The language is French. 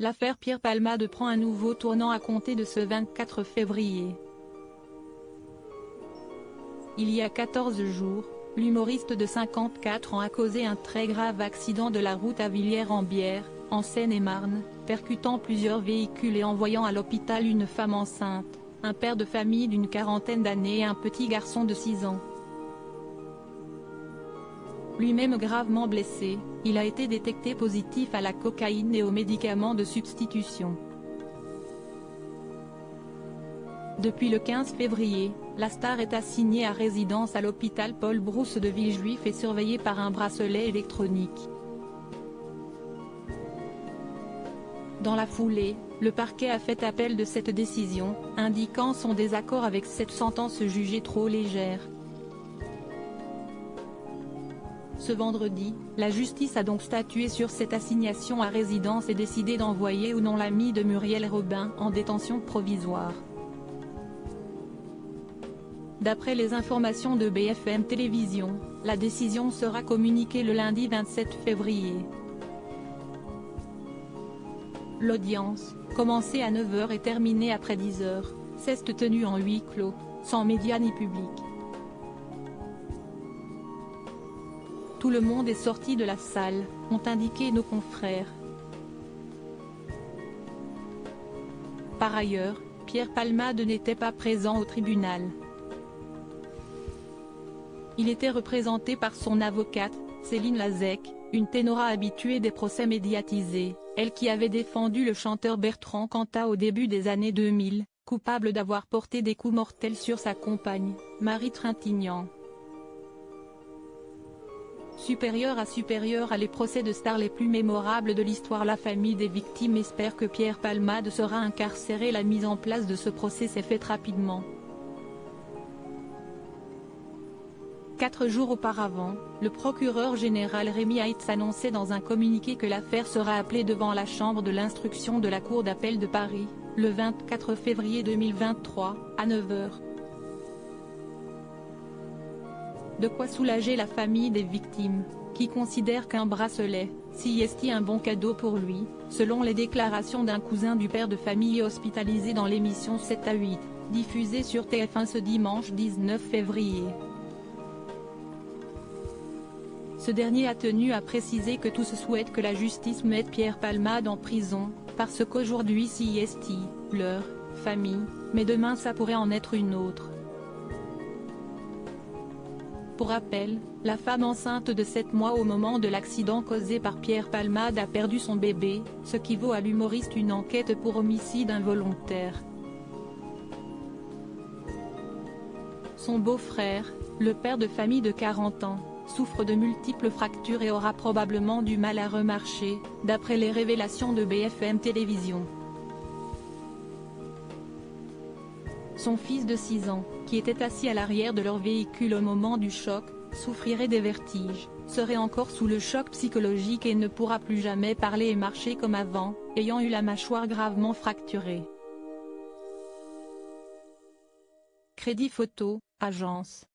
L'affaire Pierre Palmade prend un nouveau tournant à compter de ce 24 février. Il y a 14 jours, l'humoriste de 54 ans a causé un très grave accident de la route à Villiers-en-Bière, en Seine-et-Marne, percutant plusieurs véhicules et envoyant à l'hôpital une femme enceinte, un père de famille d'une quarantaine d'années et un petit garçon de 6 ans. Lui-même gravement blessé, il a été détecté positif à la cocaïne et aux médicaments de substitution. Depuis le 15 février, la star est assignée à résidence à l'hôpital Paul Brousse de Villejuif et surveillée par un bracelet électronique. Dans la foulée, le parquet a fait appel de cette décision, indiquant son désaccord avec cette sentence jugée trop légère. Ce vendredi, la justice a donc statué sur cette assignation à résidence et décidé d'envoyer ou non l'ami de Muriel Robin en détention provisoire. D'après les informations de BFM Télévision, la décision sera communiquée le lundi 27 février. L'audience, commencée à 9 h et terminée après 10 h, s'est tenue en huis clos, sans médias ni public. Tout le monde est sorti de la salle, ont indiqué nos confrères. Par ailleurs, Pierre Palmade n'était pas présent au tribunal. Il était représenté par son avocate, Céline Lazec, une ténora habituée des procès médiatisés, elle qui avait défendu le chanteur Bertrand Cantat au début des années 2000, coupable d'avoir porté des coups mortels sur sa compagne, Marie Trintignant. Supérieur à les procès de stars les plus mémorables de l'histoire, la famille des victimes espère que Pierre Palmade sera incarcéré. La mise en place de ce procès s'est faite rapidement. 4 jours auparavant, le procureur général Rémi Heitz annonçait dans un communiqué que l'affaire sera appelée devant la chambre de l'instruction de la Cour d'appel de Paris, le 24 février 2023, à 9 h. De quoi soulager la famille des victimes, qui considère qu'un bracelet, si est un bon cadeau pour lui, selon les déclarations d'un cousin du père de famille hospitalisé dans l'émission 7 à 8, diffusée sur TF1 ce dimanche 19 février. Ce dernier a tenu à préciser que tous souhaitent que la justice mette Pierre Palmade en prison, parce qu'aujourd'hui si est leur famille, mais demain ça pourrait en être une autre. Pour rappel, la femme enceinte de 7 mois au moment de l'accident causé par Pierre Palmade a perdu son bébé, ce qui vaut à l'humoriste une enquête pour homicide involontaire. Son beau-frère, le père de famille de 40 ans, souffre de multiples fractures et aura probablement du mal à remarcher, d'après les révélations de BFM Télévision. Son fils de 6 ans, qui était assis à l'arrière de leur véhicule au moment du choc, souffrirait des vertiges, serait encore sous le choc psychologique et ne pourra plus jamais parler et marcher comme avant, ayant eu la mâchoire gravement fracturée. Crédit Photo, agence.